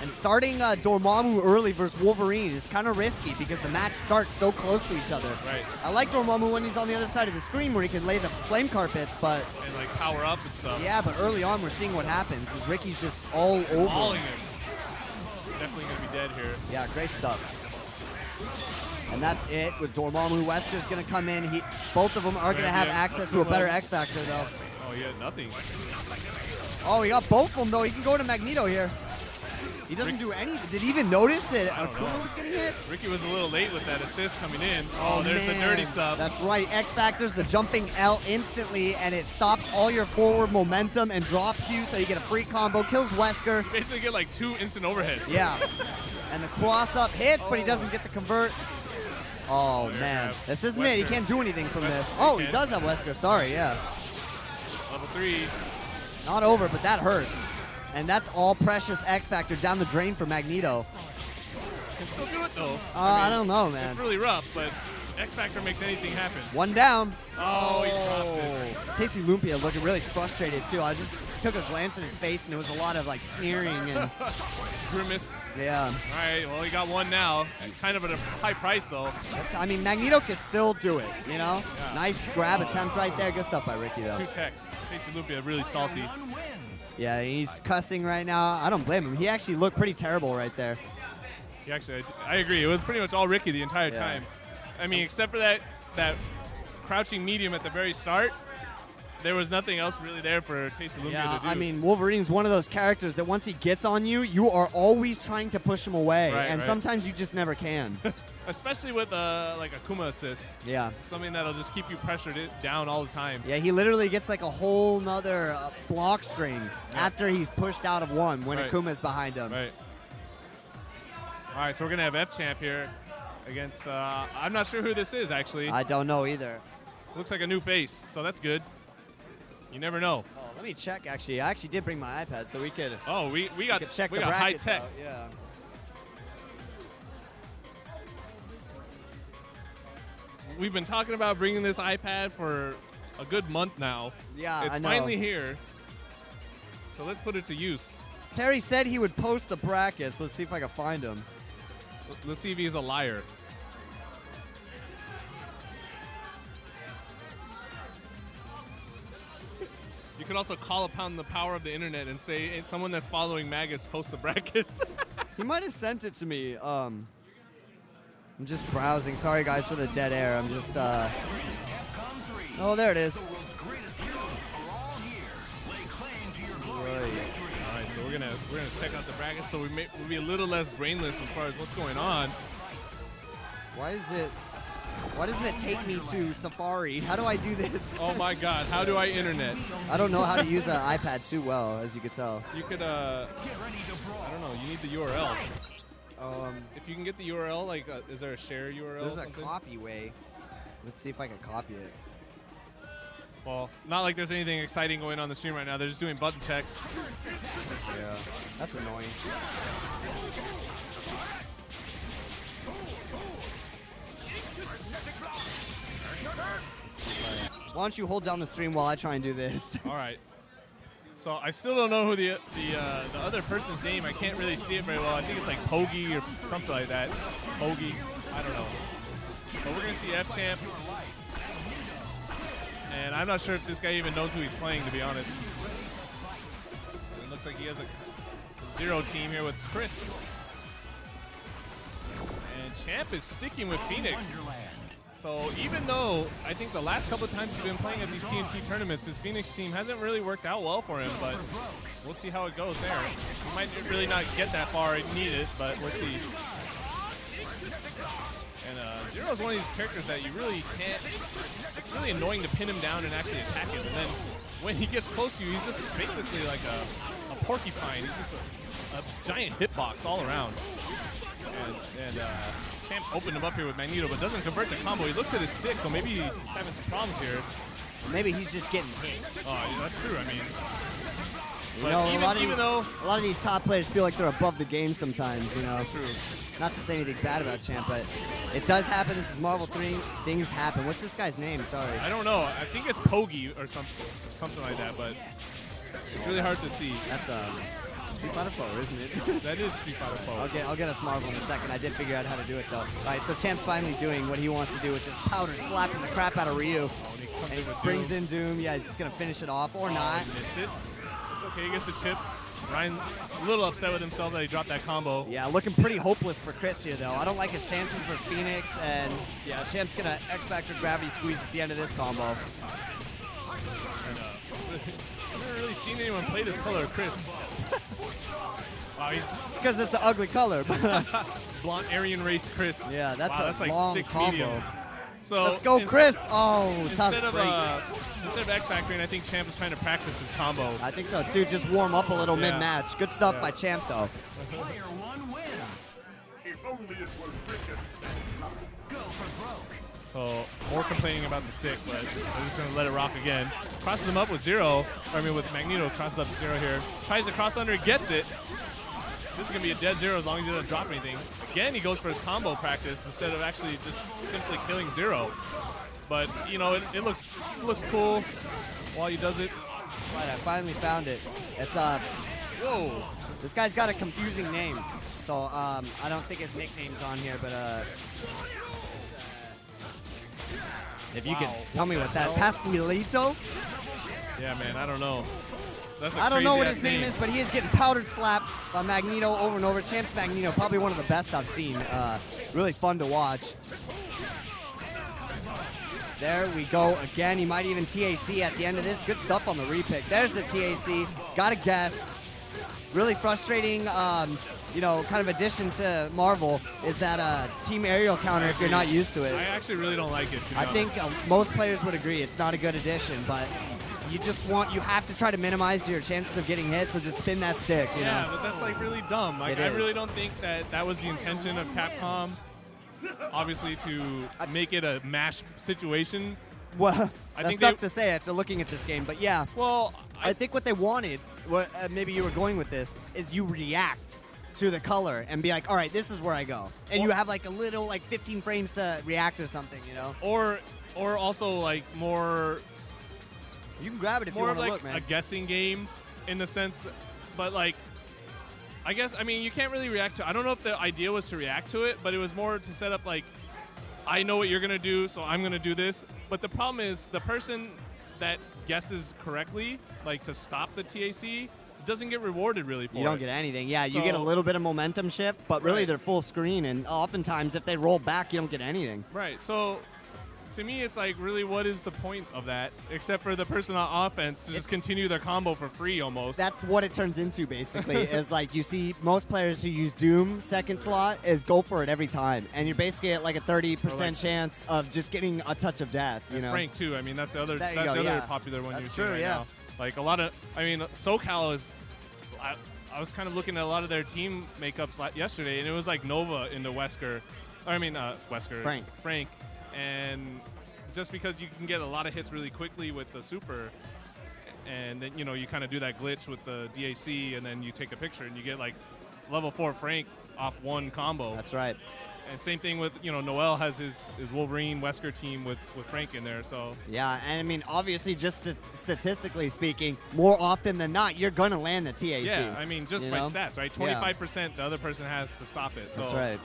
And starting Dormammu early versus Wolverine is kind of risky because the match starts so close to each other. Right. I like Dormammu when he's on the other side of the screen where he can lay the flame carpets, but... And like power up and stuff. Yeah, but early on we're seeing what happens because Ricky's just all over. Mauling him. Definitely going to be dead here. Yeah, great stuff. And that's it with Dormammu. Wesker's going to come in. Both of them are going to have access to a better X Factor, though. Oh, he had nothing. Oh, he got both of them, though. He can go to Magneto here. He doesn't do anything. Did he even notice that Akuma was getting hit? Ricky was a little late with that assist coming in. Oh, there's the dirty stuff. That's right. X Factor's the jumping L instantly, and it stops all your forward momentum and drops you, so you get a free combo. Kills Wesker. You basically get like 2 instant overheads. Yeah. And the cross-up hits, but he doesn't get the convert. Oh, man. This isn't it. He can't do anything from this. Oh, he does have Wesker. Sorry, yeah. Level 3. Not over, but that hurts. And that's all precious X Factor down the drain for Magneto. Can still do it, though. I don't know, man. It's really rough, but X Factor makes anything happen. One down. Oh, he dropped it. Casey Lumpia looking really frustrated, too. I just took a glance at his face, and it was a lot of, like, sneering and... Grimace. Yeah. All right, well, he got one now. Kind of at a high price, though. I mean, Magneto can still do it, you know? Yeah. Nice grab attempt right there. Good stuff by Ricky, though. 2 techs. Casey Lumpia really salty. Yeah, he's cussing right now. I don't blame him. He actually looked pretty terrible right there. He actually, I agree. It was pretty much all Ricky the entire time. I mean, except for that crouching medium at the very start, there was nothing else really there for Casey Lumpia to do. I mean, Wolverine's one of those characters that once he gets on you, you are always trying to push him away, and sometimes you just never can. Especially with like Akuma assist. Yeah. Something that'll just keep you pressured down all the time. Yeah, he literally gets like a whole nother block string after he's pushed out of one when Akuma's behind him. Right. All right, so we're going to have F-Champ here against, I'm not sure who this is, actually. I don't know either. Looks like a new face, so that's good. You never know. Oh, let me check, actually. I actually did bring my iPad, so we could... Oh, we got high tech. Yeah. We've been talking about bringing this iPad for a good month now. Yeah, I know. It's finally here. So let's put it to use. Terry said he would post the brackets. Let's see if I can find him. Let's see if he's a liar. You could also call upon the power of the internet and say, hey, someone that's following Magus post the brackets. He might have sent it to me. I'm just browsing. Sorry, guys, for the dead air. I'm just, oh, there it is. All right, so we're gonna check out the brackets, so we'll be a little less brainless as far as what's going on. Why doesn't it take me to Safari? How do I do this? Oh my God, how do I internet? I don't know how to use an iPad too well, as you could tell. You could, I don't know, you need the URL. If you can get the URL, like, is there a share URL? There's a copy way. Let's see if I can copy it. Well, not like there's anything exciting going on the stream right now. They're just doing button checks. Yeah, that's annoying. Why don't you hold down the stream while I try and do this? All right. So I still don't know who the other person's name. I can't really see it very well. I think it's like Pogi or something like that. Pogi. I don't know. But we're going to see F-Champ. And I'm not sure if this guy even knows who he's playing, to be honest. It looks like he has a 0 team here with Chris. And Champ is sticking with Phoenix. So even though I think the last couple of times he's been playing at these TNT tournaments, his Phoenix team hasn't really worked out well for him, but we'll see how it goes there. He might really not get that far needed, but we'll see. And Zero's one of these characters that you really can't, it's really annoying to pin him down and actually attack him. And then when he gets close to you, he's just basically like a porcupine. He's just a giant hitbox all around. And Champ opened him up here with Magneto, but doesn't convert the combo. He looks at his stick, so maybe he's having some problems here. Maybe he's just getting hit. Oh, yeah, that's true. I mean, you know, a lot of these top players feel like they're above the game sometimes, you know. True. Not to say anything bad about Champ, but it does happen. This is Marvel 3. Things happen. What's this guy's name? Sorry. I don't know. I think it's Pogi or something like that, but it's really hard to see. That's Street Fighter 4, isn't it? That is Street Fighter 4. I'll get us Marvel in a second. I did figure out how to do it, though. All right, so Champ's finally doing what he wants to do, which is powder slapping the crap out of Ryu. And he brings in Doom. Yeah, he's just going to finish it off, or not. He missed it. It's okay, he gets the chip. Ryan a little upset with himself that he dropped that combo. Yeah, looking pretty hopeless for Chris here, though. I don't like his chances versus Phoenix, and yeah, Champ's going to X-Factor gravity squeeze at the end of this combo. And, I've never really seen anyone play this color of Chris. Wow, it's because it's an ugly color. Blonde Aryan race Chris. Yeah, that's wow, a that's like long 6 combo. medium. So let's go, Chris. Oh, tough instead break. of X-Factoring, I think Champ is trying to practice his combo. I think so, too. Just warm up a little mid-match. Good stuff by Champ, though. Player 1 wins. If only it were cricket. Go for broke. So more complaining about the stick, but we're just gonna let it rock again. Crosses him up with Zero. I mean, with Magneto, crosses up Zero here. Tries to cross under, gets it. This is gonna be a dead Zero as long as he doesn't drop anything. Again, he goes for his combo practice instead of actually just simply killing Zero. But you know, it looks cool while he does it. Right, I finally found it. It's whoa! This guy's got a confusing name, so I don't think his nickname's on here, but if you could tell me what that Pascualito? Yeah, man, I don't know. That's I don't know what his name is, but he is getting powdered slapped by Magneto over and over. Champ's Magneto, probably one of the best I've seen. Really fun to watch. There we go again. He might even TAC at the end of this. Good stuff on the repick. There's the TAC. Gotta guess. Really frustrating, you know, kind of addition to Marvel is that team aerial counter if you're not used to it. I actually really don't like it. I think most players would agree it's not a good addition, but you have to try to minimize your chances of getting hit, so just spin that stick, you know? But that's like really dumb. Like, I really don't think that was the intention of Capcom, obviously, to make it a mash situation. Well, that's tough to say after looking at this game, but yeah. Well, I think what they wanted, maybe you were going with this, is you react to the color and be like, all right, this is where I go. And you have like a little, like 15 frames to react or something, you know? Or also like more... You can grab it if you want to look, man. A guessing game in the sense, but like, I guess, I mean, you can't really react to, I don't know if the idea was to react to it, but it was more to set up like, I know what you're going to do, so I'm going to do this. But the problem is the person that guesses correctly, like to stop the TAC, doesn't get rewarded really for it. You don't get anything. Yeah, so you get a little bit of momentum shift, but really they're full screen, and oftentimes if they roll back, you don't get anything. Right, so to me it's like, really, what is the point of that, except for the person on offense to just continue their combo for free almost. That's what it turns into, basically, is like you see most players who use Doom second slot is go for it every time, and you're basically at like a 30% chance of just getting a touch of death, you know? Frank too, I mean, that's the other, popular one you're seeing right now. Like a lot of, I mean, SoCal is, I was kind of looking at a lot of their team makeups yesterday, and it was like Nova into Wesker, Frank. And just because you can get a lot of hits really quickly with the super, and then, you know, you kind of do that glitch with the DAC, and then you take a picture, and you get like level 4 Frank off one combo. That's right. And same thing with, you know, Noel has his Wolverine Wesker team with Frank in there, so. Yeah, and I mean, obviously, just statistically speaking, more often than not, you're going to land the TAC. Yeah, I mean, just by stats, right? 25% the other person has to stop it. So. That's right.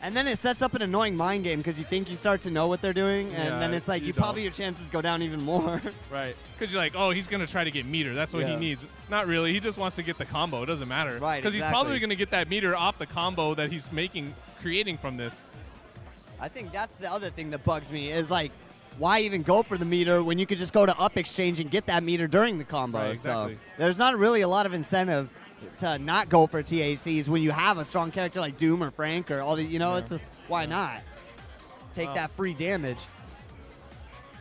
And then it sets up an annoying mind game because you think you start to know what they're doing, and then it's like probably your chances go down even more. Right. Because you're like, oh, he's going to try to get meter. That's what he needs. Not really. He just wants to get the combo. It doesn't matter. Right, because he's probably going to get that meter off the combo that he's creating from this. I think that's the other thing that bugs me is like, why even go for the meter when you could just go to up exchange and get that meter during the combo? Right, exactly. So there's not really a lot of incentive to not go for TACs when you have a strong character like Doom or Frank or all the, you know, it's just, why not? Take that free damage.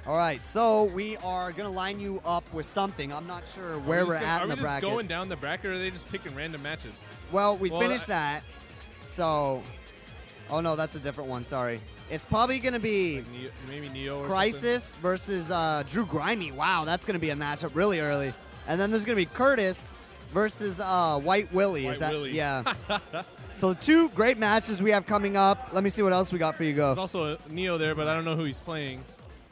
All right, so we are going to line you up with something. I'm not sure where we're at in the brackets. Are we just going down the bracket, or are they just picking random matches? Well, we finished that, so... Oh, no, that's a different one, sorry. It's probably going to be like maybe Neo or Crisis versus Drew Grimy. Wow, that's going to be a matchup really early. And then there's going to be Curtis versus White Willie. Willie. Yeah. So 2 great matches we have coming up. Let me see what else we got for you, Go. There's also a Neo there, but I don't know who he's playing.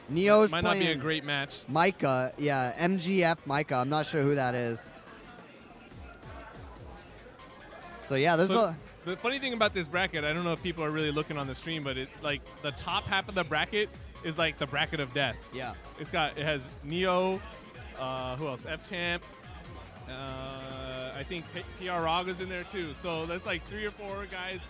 Neo's might not be a great match. Micah, yeah, MGF Micah. I'm not sure who that is. So yeah, there's the funny thing about this bracket, I don't know if people are really looking on the stream, but it like the top half of the bracket is like the bracket of death. Yeah. It has Neo, who else? F-Champ. I think PR Raga's in there too. So that's like 3 or 4 guys.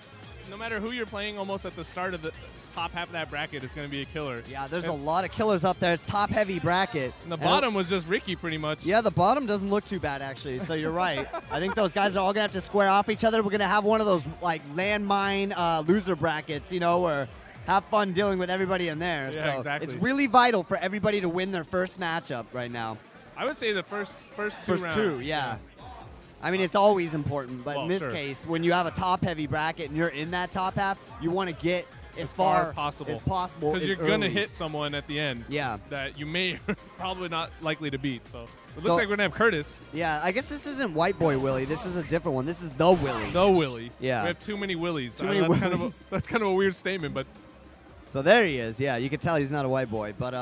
No matter who you're playing, almost at the start of the top half of that bracket, it's going to be a killer. Yeah, there's a lot of killers up there. It's top-heavy bracket. And the bottom was just Ricky, pretty much. Yeah, the bottom doesn't look too bad, actually. So you're right. I think those guys are all going to have to square off each other. We're going to have one of those, like, landmine loser brackets, you know, where have fun dealing with everybody in there. Yeah, so exactly. It's really vital for everybody to win their first matchup right now. I would say the first two rounds. First two, yeah. I mean, it's always important, but Well, in this sure. case, when you have a top-heavy bracket and you're in that top half, you want to get as far as possible. Because you're going to hit someone at the end. Yeah. That you may probably not likely to beat. So it looks So- like we're going to have Curtis. Yeah, I guess this isn't White Boy Willie. This is a different one. This is the Willie. No Willie. Yeah. We have too many Willies. Too many Willies. That's kind of a weird statement, but So there he is. Yeah, you can tell he's not a white boy, but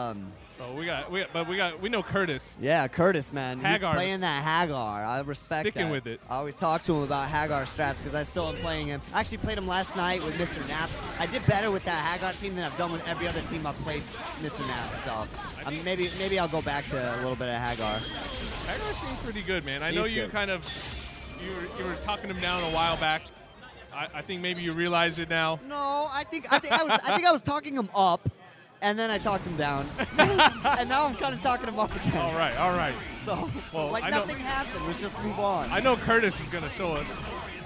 so we know Curtis. yeah, Curtis, man. Hagar. He's playing that Hagar. I respect Sticking that. with it. I always talk to him about Hagar strats because I still am playing him. I actually played him last night with Mr. Naps. I did better with that Hagar team than I've done with every other team I've played Mr. Naps. So maybe I'll go back to a little bit of Hagar. Hagar seems pretty good, man. I He know is you good. kind of you were talking him down a while back. I think maybe you realize it now. No, I think I was talking him up, and then I talked him down, and now I'm kind of talking him up again. All right. So Well, like I know- nothing happened. Let's just move on. I know Curtis is going to show us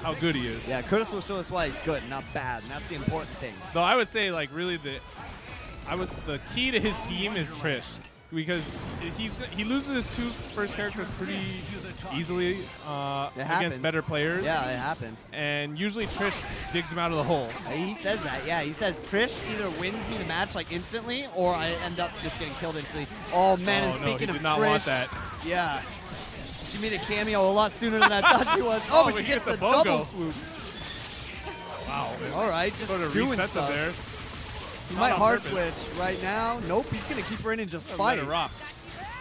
how good he is. Yeah, Curtis will show us why he's good, not bad, and that's the important thing. Though I would say, like, really the key to his team is Trish, because he loses his 2 first characters pretty easily happens. against better players. Yeah, it happens. And usually Trish digs him out of the hole. He says that. Yeah, he says Trish either wins me the match like instantly, or I end up just getting killed instantly. Oh man, and Oh no, speaking he of did not Trish, want that. yeah, she made a cameo a lot sooner than I thought she was. Oh, but he she gets gets the a double BOGO. swoop. Wow. All right, just Sort of doing resets stuff. him there. He Not might on hard purpose. switch right now. Nope, he's gonna keep her in and just Let fight. her rock.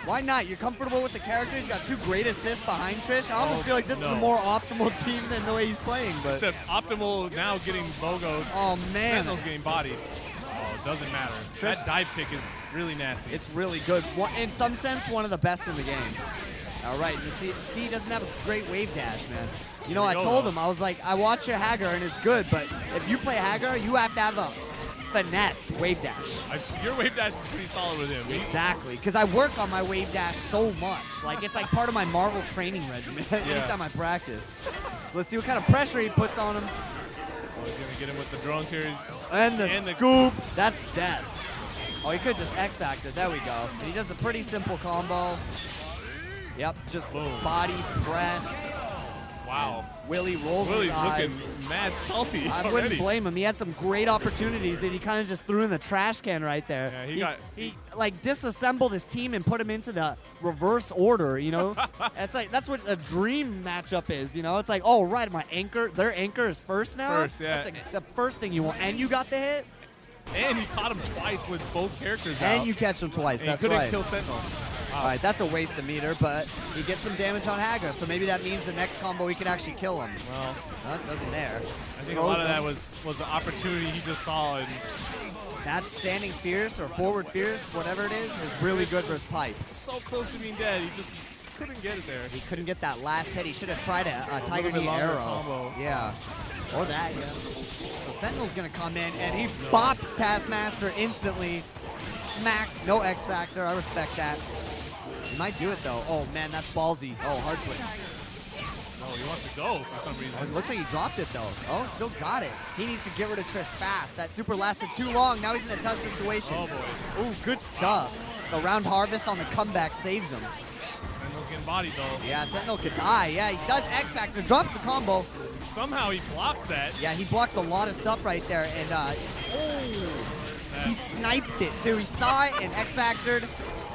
Why not? You're comfortable with the character. He's got 2 great assists behind Trish. I almost Oh, feel like this is a no. more optimal team than the way he's playing. But Except Optimal now getting BOGO'd. oh man, Sentinel's getting bodied. Oh, it doesn't matter. Trish- That dive kick is really nasty. it's really good. In some sense, one of the best in the game. All right, you see, he doesn't have a great wave dash, man. You know, Here I we go, told though. him, I was like, I watch your Hagar and it's good, but if you play Hagar, you have to have a finessed wave dash. Your wave dash is pretty solid with him. Exactly, because I work on my wave dash so much. Like, it's like part of my Marvel training regimen anytime I practice. Let's see what kind of pressure he puts on him. Oh, he's going to get him with the drones here. And the And the- scoop. That's death. Oh, he could just X Factor. There we go. And he does a pretty simple combo. Yep, just Boom. body press. Wow. Willie rolls Willie's his eyes. looking mad salty I already. wouldn't blame him. He had some great opportunities that he kind of just threw in the trash can right there. Yeah, he like disassembled his team and put him into the reverse order, you know? That's what a dream matchup is, you know? It's like, oh, right, their anchor is first now? First, yeah. That's like the first thing you want. And you got the hit? And he caught him twice with both characters And out. you catch him twice. And That's he couldn't right. kill Sentinel. All right, that's a waste of meter, but he gets some damage on Hagar, so maybe that means the next combo he can actually kill him. Well, No, it doesn't there. I think a lot of that was an opportunity he just saw. And That standing fierce or forward fierce, whatever it is really good versus pipe. so close to being dead, he just couldn't get it there. He couldn't get that last hit. He should have tried a Tiger bit Knee longer arrow. combo. Yeah. Or that, yeah. So Sentinel's going to come in, and he bops Taskmaster instantly. Smack. No X Factor. I respect that. He might do it, though. Oh, man, that's ballsy. Oh, hard switch. Oh, he wants to go for some reason. Oh, it looks like he dropped it, though. Oh, still got it. He needs to get rid of Trish fast. That super lasted too long. Now he's in a tough situation. Oh, boy. Ooh, good stuff. The round harvest on the comeback saves him. Sentinel's getting bodied, though. Yeah, Sentinel could die. Yeah, he does X Factor. Drops the combo. Somehow he blocks that. Yeah, he blocked a lot of stuff right there. And, he sniped it, too. He saw it and X Factored.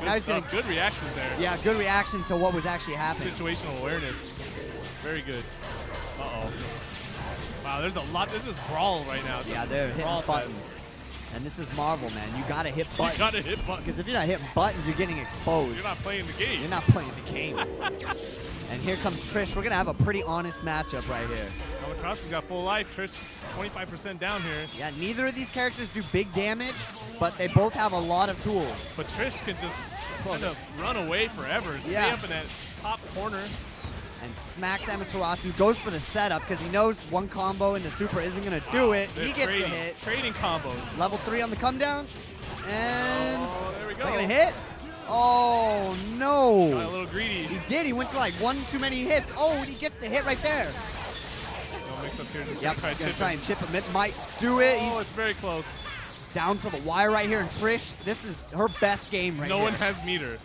Now he's gonna, Good reactions there. yeah, good reaction to what was actually happening. Situational awareness. Very good. Uh-oh. Wow, there's a lot. This is Brawl right now. Yeah, they're hitting Brawl buttons. fest. And this is Marvel, man. You gotta hit buttons. You gotta hit buttons. Because if you're not hitting buttons, you're getting exposed. You're not playing the game. You're not playing the game. And here comes Trish. We're going to have a pretty honest matchup right here. Commentators got full life. Trish 25% down here. Yeah, neither of these characters do big damage, but they both have a lot of tools. But Trish can just kind of run away forever. Stay up in that top corner. And smacks Amaterasu, goes for the setup because he knows one combo in the super isn't going to do it. He gets the hit. Trading combos. Level 3 on the come down. And there we go. Is that going to hit? Oh, no. Got a little greedy. He did. He went to like one too many hits. Oh, and he gets the hit right there. No mix-ups here. Just Yep, he's going to try and chip him. It might do it. Oh, it's very close. Down to the wire right here. And Trish, this is her best game right here. No one has meter.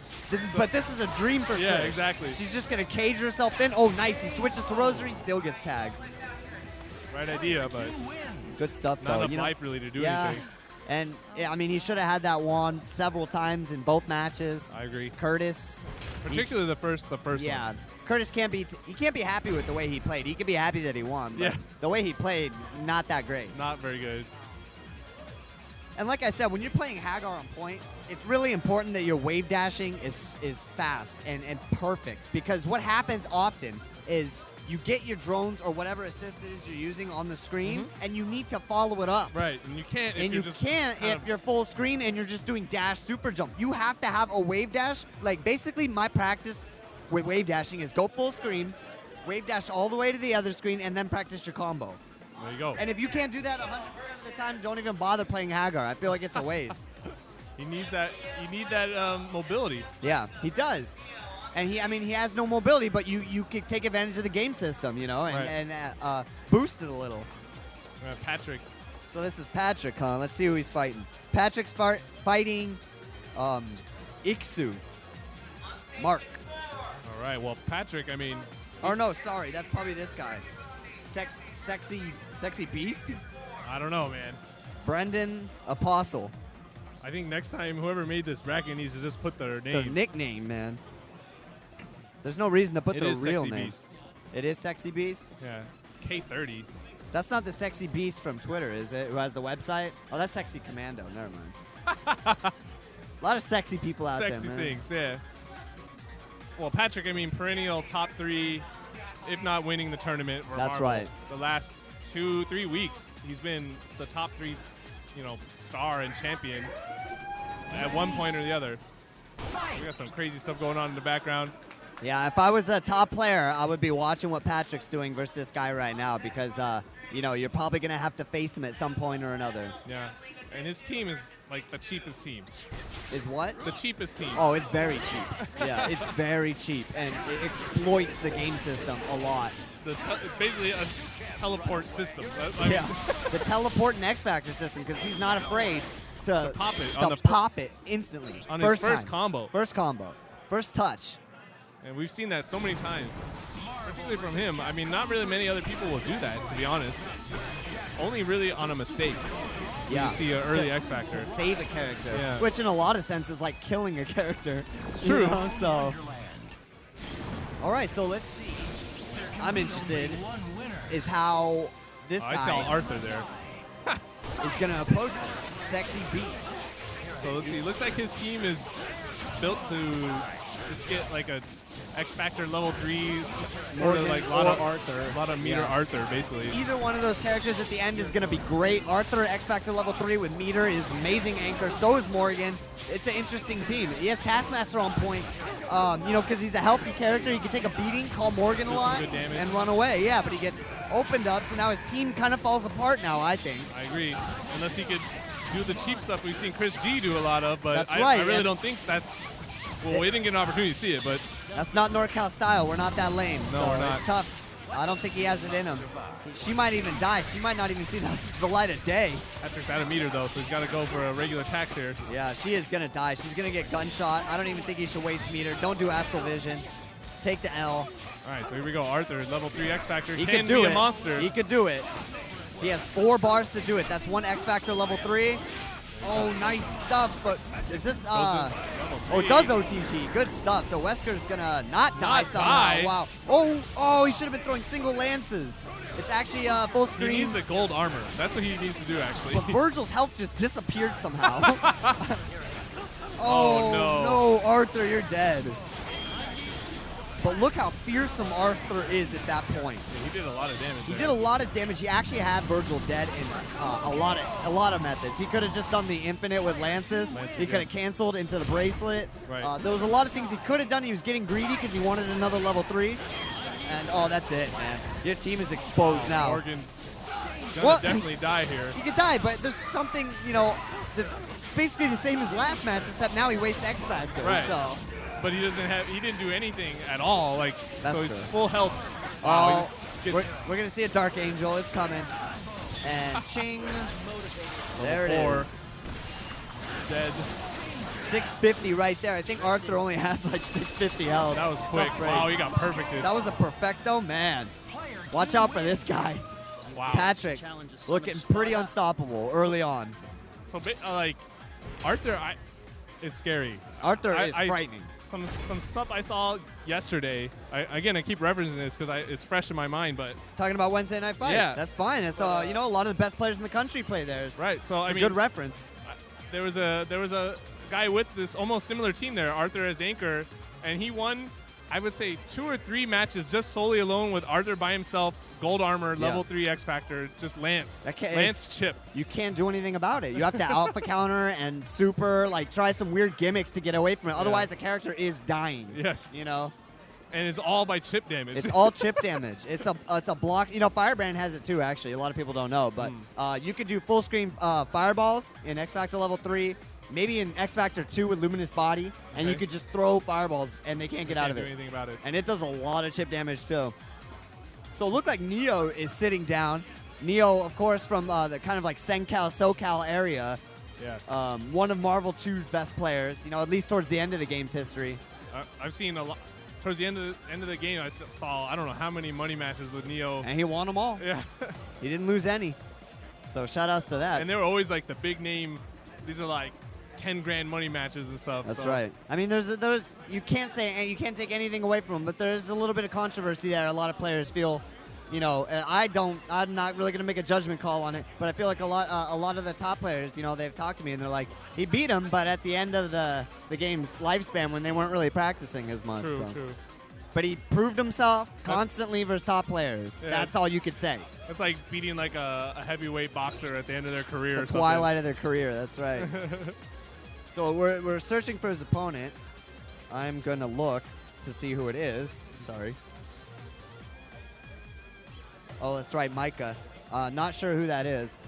But this is a dream for Trish. Yeah, exactly. She's just going to cage herself in. Oh, nice. He switches to Rosary. Still gets tagged. Right idea, but good stuff, not though. enough life really to do yeah. anything. And, yeah, I mean, he should have had that wand several times in both matches. I agree. Curtis. Particularly the first yeah. one. Curtis can't be happy with the way he played. He can be happy that he won. But the way he played, not that great. Not very good. And like I said, when you're playing Hagar on point, it's really important that your wave dashing is fast and perfect. Because what happens often is you get your drones or whatever assist it is you're using on the screen, and you need to follow it up. Right, and you can't if you're full screen and you're just doing dash super jump. You have to have a wave dash. Like, basically, my practice with wave dashing is go full screen, wave dash all the way to the other screen, and then practice your combo. There you go. And if you can't do that 100% of the time, don't even bother playing Hagar. I feel like it's a waste. He needs that. You need that mobility. Yeah, he does. And he has no mobility, but you can take advantage of the game system, you know, and boost it a little. Patrick. So this is Patrick, huh? Let's see who he's fighting. Patrick's fighting Iksu. Mark. All right. Well, Patrick, I mean. Or no, sorry, that's probably this guy. Sexy Beast? I don't know, man. Brendan Apostle. I think next time whoever made this bracket needs to just put their name. Their nickname, man. There's no reason to put their real Sexy name. Beast. It is Sexy Beast? Yeah. K30. That's not the Sexy Beast from Twitter, is it? Who has the website? Oh, that's Sexy Commando. Never mind. A lot of sexy people out there, man. Sexy things, yeah. Well, Patrick, I mean, perennial top 3, if not winning the tournament. That's Marvel. right. The last 2-3 weeks, he's been the top 3, star and champion at one point or the other. We got some crazy stuff going on in the background. Yeah, if I was a top player, I would be watching what Patrick's doing versus this guy right now because, you're probably going to have to face him at some point or another. Yeah, and his team is like the cheapest team. Is what? The cheapest team. Oh, it's very cheap. Yeah, it's very cheap, and it exploits the game system a lot. Basically a teleport system. Yeah, the teleport and X Factor system because he's not afraid to pop it instantly. On his first combo. First combo. First touch. And we've seen that so many times, particularly from him. I mean, not really many other people will do that, to be honest. Only really on a mistake. Yeah. You see an early X Factor. To save a character. Yeah. Which in a lot of sense is like killing a character. It's true. So. All right, so let's see. I'm interested is how this guy. I saw Arthur there. Is going to approach this. Sexy Beast. So let's see. Looks like his team is built to just get like a X Factor level 3, sort of like a lot of meter Arthur, basically. Either one of those characters at the end is going to be great. Arthur at X Factor level 3 with meter is amazing anchor. So is Morgan. It's an interesting team. He has Taskmaster on point, because he's a healthy character. He can take a beating, call Morgan a lot, and run away. Yeah, but he gets opened up, so now his team kind of falls apart now, I think. I agree. Unless he could do the cheap stuff we've seen Chris G do a lot of, but That's right. I really don't think that's. Well, we didn't get an opportunity to see it, but that's not NorCal style. We're not that lame. No, so we're not. It's tough. I don't think he has it in him. She might even die. She might not even see the light of day. Patrick's out of meter, though, so he's got to go for a regular tax here. Yeah, she is going to die. She's going to get gunshot. I don't even think he should waste meter. Don't do Astral Vision. Take the L. All right, so here we go. Arthur, level 3 X Factor. He can do be it. a monster. He could do it. He has 4 bars to do it. That's 1 X Factor level 3. Oh, nice stuff, but is this, oh, it does OTG. Good stuff. So Wesker's gonna not die somehow. Wow. Oh, he should have been throwing single lances. It's actually full screen. He needs the gold armor. That's what he needs to do, actually. But Virgil's health just disappeared somehow. Oh, no. No, Arthur, you're dead. But look how fearsome Arthur is at that point. Yeah, he did a lot of damage. He did a lot of damage. He actually had Virgil dead in a lot of methods. He could have just done the infinite with lances. He could have canceled into the bracelet. Right. There was a lot of things he could have done. He was getting greedy because he wanted another level 3. And oh, that's it, man. Your team is exposed now. Morgan gonna definitely die here. He could die, but there's something, you know, that's basically the same as last match, except now he wastes X Factor. Right. So. But he didn't do anything at all. Like, That's so he's true. full health. Oh, Wow, we're gonna see a Dark Angel. It's coming. And ching. There it is. Dead. 650 right there. I think Arthur only has like 650 health. That was quick. Wow, he got perfected. That was a perfecto, man. Watch out for this guy. Wow. Patrick looking pretty unstoppable early on. So, like, Arthur is scary. Arthur is frightening. Some stuff I saw yesterday. Again, I keep referencing this because it's fresh in my mind. But talking about Wednesday Night Fights. Yeah. That's fine. That's you know, a lot of the best players in the country play there. Right. So it's I mean, good reference. There was a guy with this almost similar team there, Arthur as anchor, and he won, I would say, 2 or 3 matches just solely alone with Arthur by himself. Gold armor, level 3 X Factor, just Lance chip. You can't do anything about it. You have to alpha counter and super, like, try some weird gimmicks to get away from it. Otherwise, the character is dying. Yes. You know? And it's all by chip damage. It's all chip damage. It's a block. You know, Firebrand has it too, actually. A lot of people don't know. But you could do full screen fireballs in X Factor level 3. Maybe in X Factor 2 with Luminous Body. And you could just throw fireballs and they can't get out of it. Can't do anything about it. And it does a lot of chip damage too. So it looked like Neo is sitting down. Neo, of course, from the kind of like SenCal, SoCal area. Yes. One of Marvel 2's best players, you know, at least towards the end of the game's history. I've seen a lot. Towards the end of the game, I saw, I don't know how many money matches with Neo. And he won them all. Yeah. He didn't lose any. So shout outs to that. And they were always like the big name. These are like 10 grand money matches and stuff. That's right. I mean, there's you can't take anything away from them, but there's a little bit of controversy there. A lot of players feel, you know, I'm not really gonna make a judgment call on it, but I feel like a lot of the top players, you know, they've talked to me and they're like, he beat him, but at the end of the game's lifespan when they weren't really practicing as much. True, so. true. But he proved himself constantly versus top players. Yeah. That's all you could say. It's like beating like a heavyweight boxer at the end of their career. The twilight of their career. That's right. So we're searching for his opponent. I'm gonna look to see who it is. Sorry. Oh, that's right, Micah. Not sure who that is.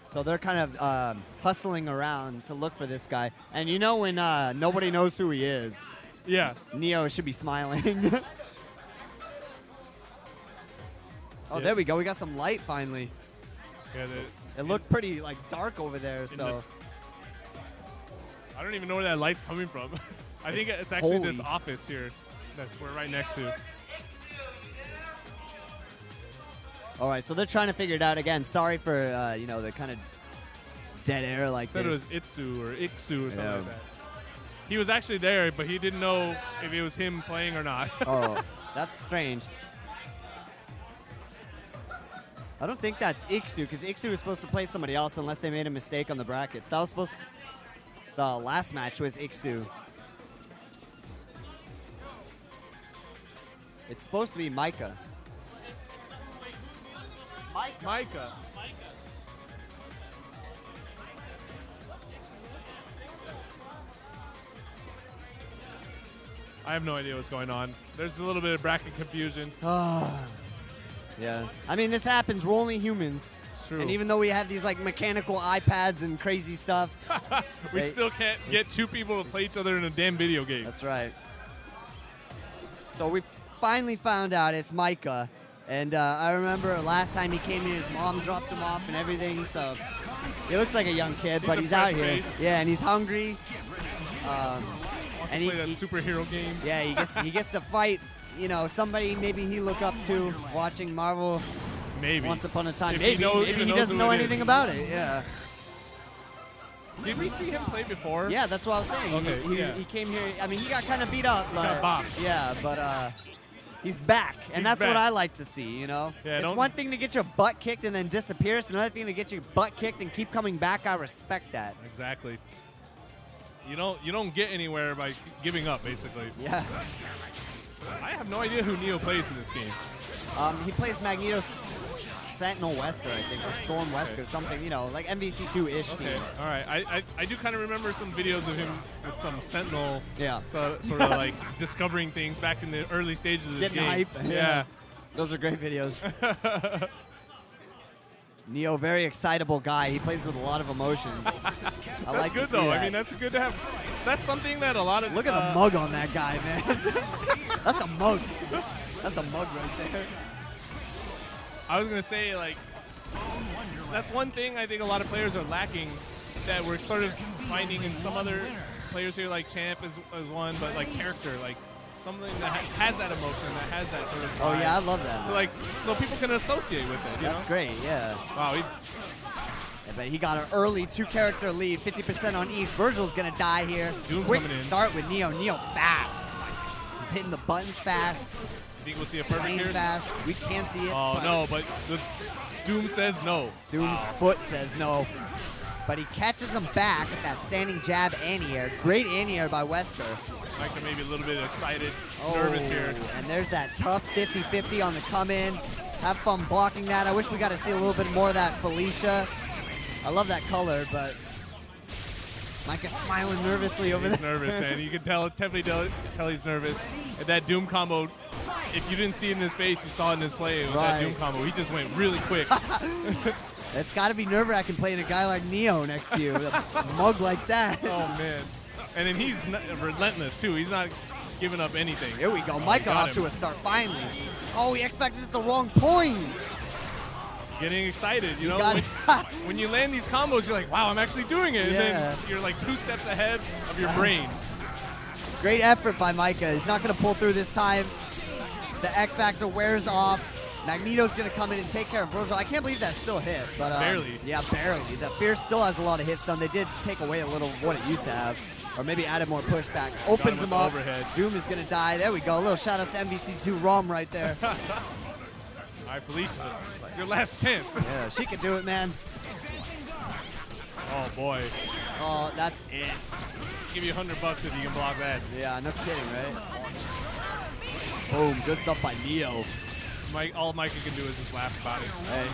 So they're kind of hustling around to look for this guy. And you know when nobody knows who he is, yeah, Neo should be smiling. Oh, there we go. We got some light finally. Yeah, it looked pretty like dark over there. So I don't even know where that light's coming from. I think it's actually this office here that we're right next to. All right, so they're trying to figure it out again. Sorry for you know, the kind of dead air like Said this. it was Itsu or Iksu or something like that. He was actually there, but he didn't know if it was him playing or not. Oh, that's strange. I don't think that's Iksu, because Iksu was supposed to play somebody else unless they made a mistake on the brackets. That was supposed to, the last match was Iksu. It's supposed to be Micah. Micah. I have no idea what's going on. There's a little bit of bracket confusion. Yeah. I mean, this happens. We're only humans. It's true. And even though we have these like mechanical iPads and crazy stuff, we still can't get two people to play each other in a damn video game. That's right. So we finally found out it's Micah. And I remember last time he came in, his mom dropped him off and everything. So he looks like a young kid, but he's out here. Yeah, and he's hungry. And he play that superhero game. Yeah, he gets to fight, you know, somebody maybe he look up to watching Marvel. Maybe. Once upon a time. If Maybe he doesn't know anything about it. Yeah. Did we see him play before? Yeah, that's what I was saying. Okay, he came here. I mean, he got kind of beat up. He got bopped. Yeah, but he's back, and that's what I like to see. You know, yeah, it's one thing to get your butt kicked and then disappear. It's another thing to get your butt kicked and keep coming back. I respect that. Exactly. You don't get anywhere by giving up, basically. Yeah. I have no idea who Neo plays in this game. He plays Magneto Sentinel Wesker, I think, or Storm Wesker, something, you know, like MVC2-ish. Okay, team. all right. I do kind of remember some videos of him with some Sentinel, Yeah. sort of like discovering things back in the early stages of the Getting game. hype. Yeah. Those are great videos. Neo, very excitable guy. He plays with a lot of emotions. I like good to see though. that. I mean, that's good to have. That's something that a lot of Look at the mug on that guy, man. That's a mug. That's a mug right there. I was gonna say, like, that's one thing I think a lot of players are lacking that we're sort of finding in some other players here, like Champ is one, but like character, like something that has that emotion, that has that sort of. Oh vibe. yeah, I love that. So like, so people can associate with it. You That's know? great. Yeah. Wow. Yeah, but he got an early 2-character lead, 50% on each. Virgil's gonna die here. Doom's Quick coming in. start with Neo. Neo fast. He's hitting the buttons fast. Think we'll see a perfect Playing here? fast. We can't see it. Oh no, but the Doom says no. Doom's foot says no. But he catches him back with that standing jab anti-air. Great anti-air by Wesker. Micah maybe a little bit excited, nervous here. And there's that tough 50-50 on the come-in. Have fun blocking that. I wish we got to see a little bit more of that Felicia. I love that color, but Micah's smiling nervously over He's there. nervous, man. You can definitely tell he's nervous. And that Doom combo, if you didn't see it in his face, you saw it in his play. With that Doom combo, he just went really quick. It's got to be nerve-wracking playing a guy like Neo next to you with a mug like that. Oh, man. And then he's relentless, too. He's not giving up anything. Here we go. Micah off to a start finally. Oh, he expected at the wrong point. Getting excited, you know? got When you land these combos, you're like, wow, I'm actually doing it. Yeah. And then you're like 2 steps ahead of your brain. Great effort by Micah. He's not going to pull through this time. The X Factor wears off. Magneto's going to come in and take care of Virgil. I can't believe that still hit. But barely. Yeah, barely. The Fierce still has a lot of hits done. They did take away a little of what it used to have. Or maybe added more pushback. Opens him up. Overhead. Doom is going to die. There we go. A little shout out to MVC2 ROM right there. All right, Felicia, your last chance. Yeah, she can do it, man. Oh, boy. Oh, that's it. Give you $100 if you can block that. Yeah, no kidding, right? Boom, good stuff by Neo. All Micah can do is just laugh about it. Hey.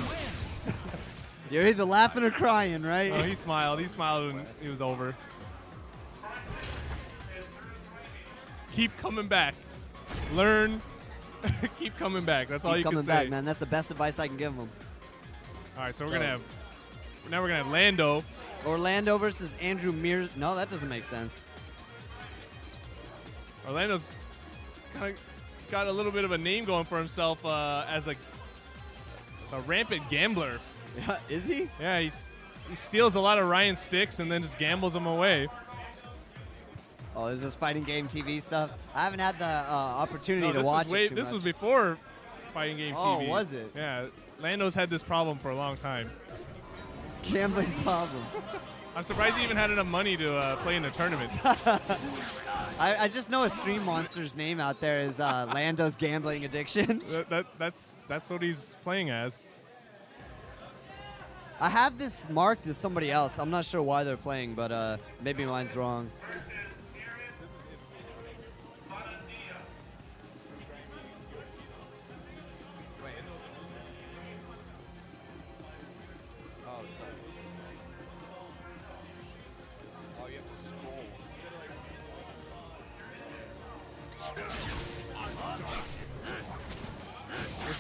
You're either laughing or crying, right? Oh, he smiled. He smiled when it was over. Keep coming back. Learn. Keep coming back. That's all you can say. Keep coming back, man. That's the best advice I can give him. All right, so we're gonna have Lando. Orlando versus Andrew Mears. No, that doesn't make sense. Orlando's kind of got a little bit of a name going for himself as a rampant gambler. Yeah, is he? Yeah, he steals a lot of Ryan's sticks and then just gambles them away. Oh, is this fighting game TV stuff? I haven't had the opportunity to watch it. This was before fighting game TV. Oh, was it? Yeah, Lando's had this problem for a long time. Gambling problem. I'm surprised he even had enough money to play in a tournament. I just know a Stream Monster's name out there is Lando's gambling addiction. That's what he's playing as. I have this marked as somebody else. I'm not sure why they're playing, but maybe mine's wrong.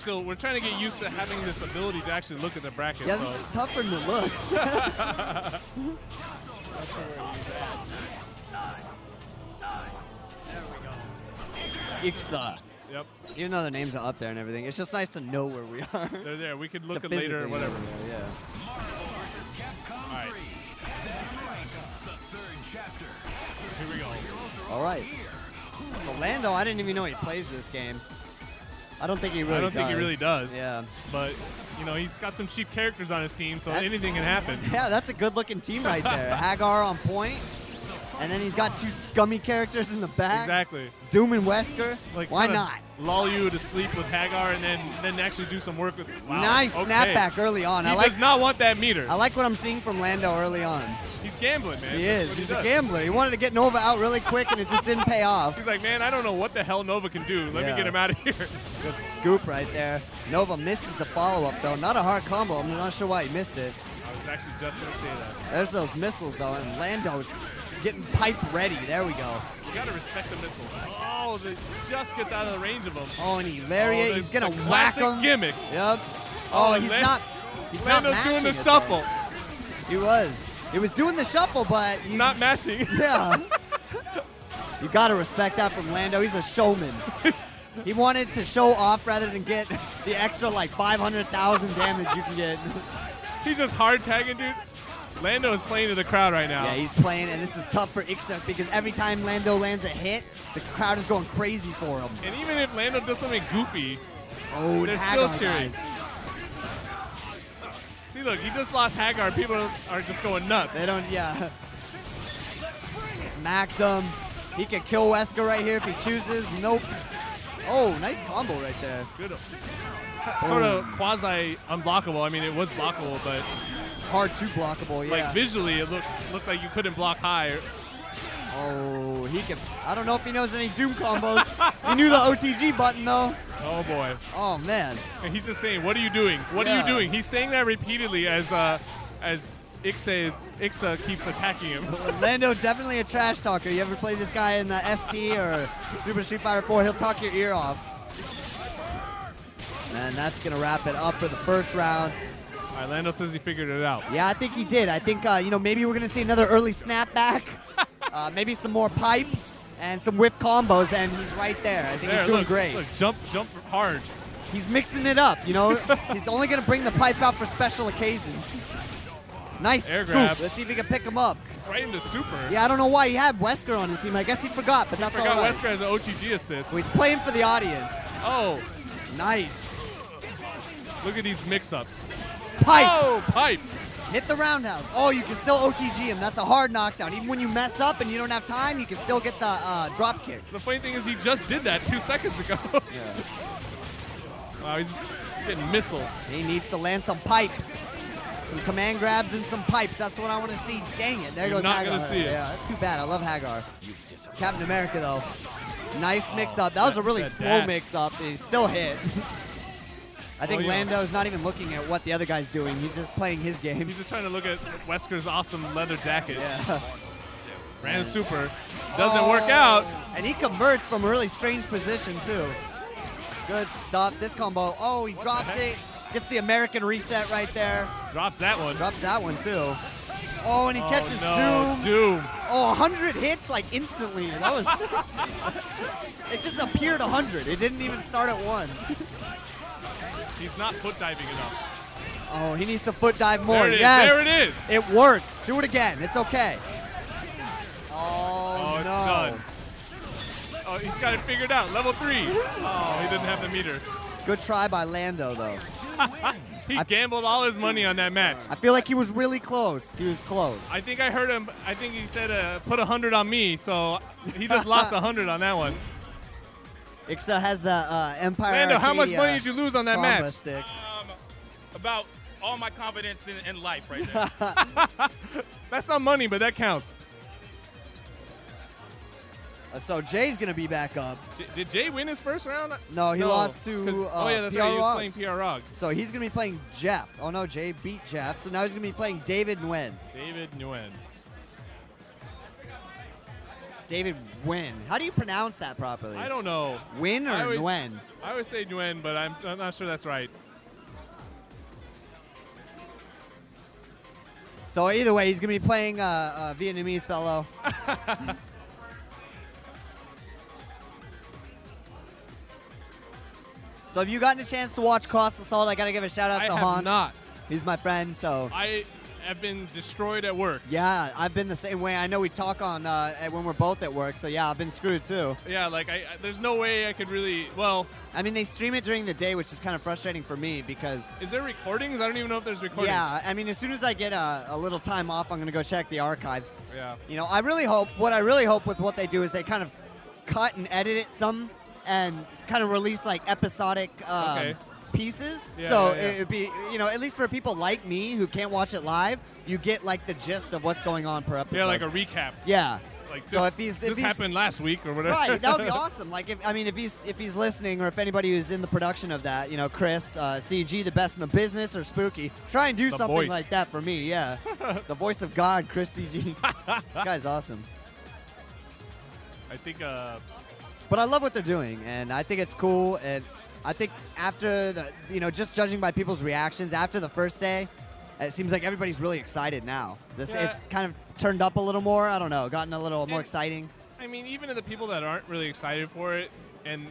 We're trying to get used to having this ability to actually look at the bracket. Yeah, this is tougher than it looks. Ixa. Yep. Even though the names are up there and everything, it's just nice to know where we are. They're there. We could look To at later or physically whatever. know, yeah. All right. Here we go. All right. So Lando, I didn't even know he plays this game. I don't think he really does. I don't think he really does. Yeah. But, you know, he's got some cheap characters on his team, so anything can happen. Yeah, that's a good-looking team right there. Hagar on point, and then he's got 2 scummy characters in the back. Exactly. Doom and Wesker. Like, why not? Lull you to sleep with Hagar and then actually do some work with. Wow. Nice okay. snapback early on. He does not want that meter. I like what I'm seeing from Lando early on. He's gambling, man. He That's is. what He's he a does. gambler. He wanted to get Nova out really quick, and it just didn't pay off. He's like, man, I don't know what the hell Nova can do. Let me get him out of here. Good scoop right there. Nova misses the follow-up, though. Not a hard combo. I'm not sure why he missed it. I was actually just going to say that. There's those missiles, though, and Lando's getting pipe ready. There we go. You got to respect the missiles. Oh, it just gets out of the range of him. Oh, and he lariat. He's going to whack him. Gimmick. Yep. Oh, he's not Lando's doing the it, shuffle. though. He was. He was doing the shuffle, but not mashing. Yeah. You got to respect that from Lando. He's a showman. He wanted to show off rather than get the extra like 500,000 damage you can get. He's just hard tagging, dude. Lando is playing to the crowd right now. Yeah, he's playing, and this is tough for Ixa because every time Lando lands a hit, the crowd is going crazy for him. And even if Lando does something goofy, they're Hagar still cheering. guys. See, look, he just lost Hagar. People are just going nuts. They don't, yeah. Smacked him. He can kill Wesker right here if he chooses. Nope. Oh, nice combo right there. Good. Sort of quasi unblockable. I mean, it was blockable, but hard to blockable. Yeah. Like visually, it looked like you couldn't block high. Oh, he can. I don't know if he knows any Doom combos. He knew the OTG button though. Oh boy. Oh man. And he's just saying, "What are you doing? What are you doing?" He's saying that repeatedly as Ixa keeps attacking him. Lando definitely a trash talker. You ever play this guy in the ST or Super Street Fighter 4? He'll talk your ear off. And that's gonna wrap it up for the first round. All right, Lando says he figured it out. Yeah, I think he did. I think maybe we're gonna see another early snapback, maybe some more pipe, and some whip combos, and he's right there. I think he's doing great. Look, jump hard. He's mixing it up, you know. He's only gonna bring the pipe out for special occasions. Nice air scoop. grab. Let's see if he can pick him up. Right into super. Yeah, I don't know why he had Wesker on his team. I guess he forgot, but that's all right. Wesker has an OTG assist. Well, he's playing for the audience. Oh. Nice. Look at these mix-ups. Pipe. Oh, pipe. Hit the roundhouse. Oh, you can still OTG him. That's a hard knockdown. Even when you mess up and you don't have time, you can still get the drop kick. The funny thing is he just did that 2 seconds ago. Yeah. Wow, he's getting missile. He needs to land some pipes. Some command grabs and some pipes. That's what I want to see. Dang it. There goes Hagar. Not going to see it. Yeah, that's too bad. I love Hagar. Captain America, though. Nice mix-up. That was a really slow mix-up. He still hit. I think Lando's not even looking at what the other guy's doing. He's just playing his game. He's just trying to look at Wesker's awesome leather jacket. Yeah. Ran super. Doesn't work out. And he converts from a really strange position, too. Good stuff. This combo. Oh, he drops it. Gets the American reset right there. Drops that one. Drops that one, too. Oh, and he catches Doom. Oh, 100 hits, like, instantly. That was... It just appeared 100. It didn't even start at 1. He's not foot diving enough. Oh, he needs to foot dive more. There it is. Yes. There it is. It works. Do it again. It's okay. Oh, it's no. done. Oh, he's got it figured out. Level 3. Oh, he didn't have the meter. Good try by Lando, though. He gambled all his money on that match. I feel like he was really close. He was close. I think I heard him. I think he said, put 100 on me, so he just lost 100 on that one. Ixa has the Empire Lando, how much Arcadia money did you lose on that match? Stick. About all my confidence in life right there. That's not money, but that counts. So Jay's going to be back up. Did Jay win his first round? No, he lost to oh, yeah, that's right. He was playing PR Rog. So he's going to be playing Jeff. Oh, no, Jay beat Jeff. So now he's going to be playing David Nguyen. David Nguyen. David Nguyen. How do you pronounce that properly? I don't know. Nguyen or Nguyen? I always say Nguyen, but I'm not sure that's right. So either way, he's going to be playing a Vietnamese fellow. So have you gotten a chance to watch Cross Assault? I got to give a shout out to Hans. I have not. He's my friend, so. I have been destroyed at work. Yeah, I've been the same way. I know we talk on when we're both at work, so yeah, I've been screwed too. Yeah, like there's no way I could really, well. I mean, they stream it during the day, which is kind of frustrating for me because. Is there recordings? I don't even know if there's recordings. Yeah, I mean, as soon as I get a little time off, I'm going to go check the archives. Yeah. You know, what I really hope with what they do is they kind of cut and edit it some and kind of release like episodic pieces. Yeah, So yeah, yeah. it'd be, you know, at least for people like me who can't watch it live, you get like the gist of what's going on per episode. Yeah, like a recap. Yeah. Like So this, if this he's happened last week or whatever. right, that would be awesome. Like, if he's listening, or if anybody who's in the production of that, you know, Chris, CG, the best in the business, or Spooky, try and do The something voice. like that for me. Yeah, the voice of God, Chris CG. That guy's awesome. I think. But I love what they're doing, and I think it's cool. And I think after the, you know, just judging by people's reactions after the first day, it seems like everybody's really excited now. Yeah. It's kind of turned up a little more. I don't know, gotten a little more exciting. I mean, even to the people that aren't really excited for it, and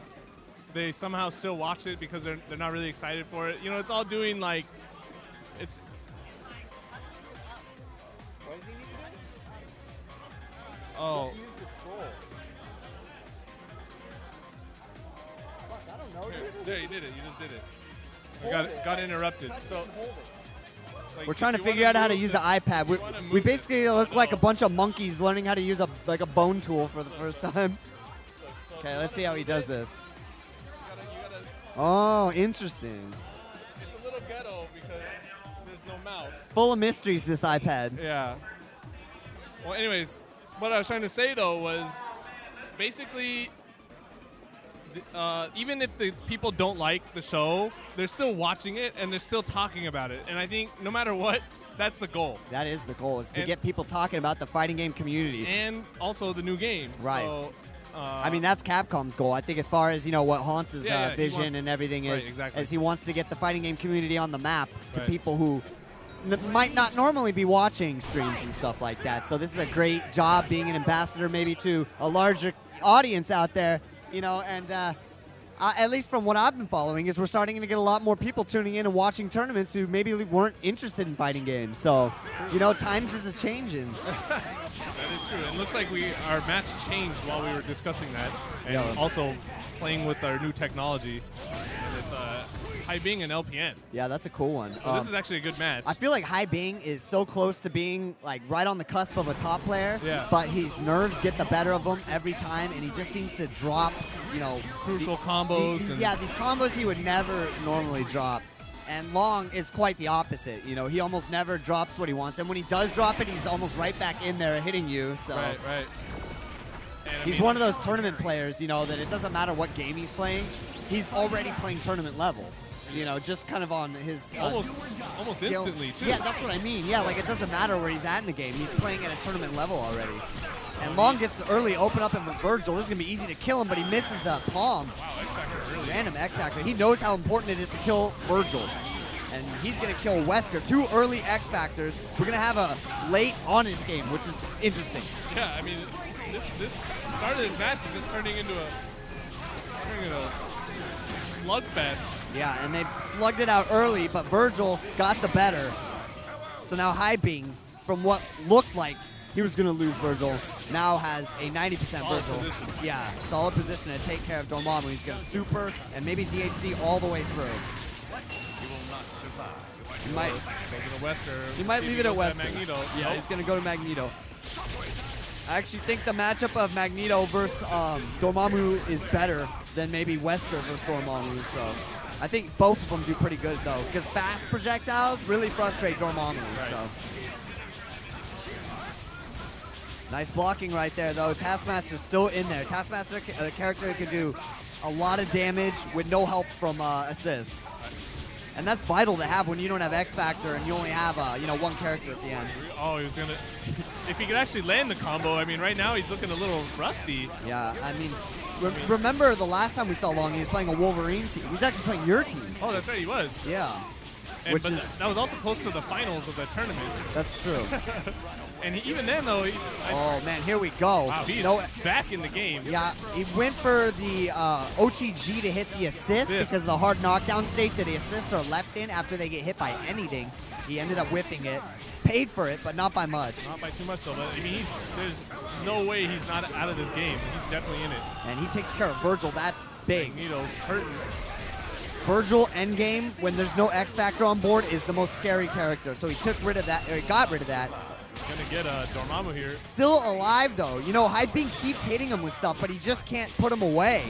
they somehow still watch it because they're not really excited for it. You know, it's all doing like, it's. What does he need to do? Oh. Use the scroll. Fuck, I don't know, dude. There, you did it. You just did it. I Hold it. got interrupted. Touch it So and hold it. like, We're if trying to you figure wanna out how to move use the iPad. you wanna move We it. basically look like a bunch of monkeys learning how to use a bone tool for the first time. So Okay, if let's you see how he wanna does move this. it, you gotta, Oh, interesting. it's a little ghetto because there's no mouse. Full of mysteries, this iPad. Yeah. Well, anyways, what I was trying to say though was basically, even if the people don't like the show, they're still watching it and they're still talking about it. And I think no matter what, that's the goal. That is the goal, is to And- get people talking about the fighting game community. And also the new game. Right. So, I mean, that's Capcom's goal. I think as far as, you know, what haunts his Yeah, he vision wants- and everything is, right, exactly. is he wants to get the fighting game community on the map to Right. people who might not normally be watching streams and stuff like that. So this is a great job being an ambassador maybe to a larger audience out there, you know, and at least from what I've been following is we're starting to get a lot more people tuning in and watching tournaments who maybe weren't interested in fighting games. So, you know, times is a-changing. That is true. It looks like our match changed while we were discussing that, and Yeah. also playing with our new technology. And it's High Bing and LPN. Yeah, that's a cool one. So this is actually a good match. I feel like Hai Bing is so close to being like right on the cusp of a top player, Yeah. but his nerves get the better of him every time, and he just seems to drop, you know, Crucial combos. and yeah, these combos he would never normally drop. And Long is quite the opposite. You know, he almost never drops what he wants, and when he does drop it, he's almost right back in there hitting you. So Right, right. And I he's mean, one of those tournament players, you know, that it doesn't matter what game he's playing, he's already playing tournament level. You know, just kind of on his almost skill. instantly too. Yeah, that's what I mean. Yeah, like it doesn't matter where he's at in the game. He's playing at a tournament level already. And Long gets the early open up in Virgil. This is going to be easy to kill him, but he misses the palm. Wow, X Factor really. Random X Factor. He knows how important it is to kill Virgil. And he's going to kill Wesker. 2 early X Factors. We're going to have a late honest game, which is interesting. Yeah, I mean, this start of this match is just turning into a slugfest. Yeah, and they slugged it out early, but Virgil got the better. So now Hai Bing, from what looked like he was going to lose Virgil, now has a 90% Solid Virgil. position. Yeah, solid position to take care of Dormammu. He's going to super and maybe DHC all the way through. He will not survive. He might, Goes to Wesker. he might See leave if it at he goes Wesker. Magneto. Yeah, Nope. he's going to go to Magneto. I actually think the matchup of Magneto versus Dormammu is better than maybe Wesker versus Dormammu. So I think both of them do pretty good though, because fast projectiles really frustrate Dormammu. Right. So nice blocking right there though. Taskmaster's still in there. Taskmaster, a character that can do a lot of damage with no help from assists. And that's vital to have when you don't have X Factor and you only have you know, one character at the end. Oh, he was gonna. If he could actually land the combo, I mean, right now he's looking a little rusty. Yeah, I mean, remember the last time we saw Long, he was playing a Wolverine team. He was actually playing your team. Oh, that's right, he was. Yeah, And, which but is, that was also close to the finals of the tournament. that's true. And even then, though, Oh man, here we go. wow, he's No, back in the game. yeah, he went for the OTG to hit the assist because the hard knockdown state that the assists are left in after they get hit by anything. He ended up whipping it, paid for it, but not by much. Not by too much, though. But I mean, there's no way he's not out of this game. He's definitely in it. And he takes care of Virgil. That's big. Magneto's hurting. Virgil endgame, when there's no X Factor on board, is the most scary character. So he took rid of that, or he got rid of that. Gonna get Dormammu here. Still alive though. You know, Hai Bing keeps hitting him with stuff, but he just can't put him away.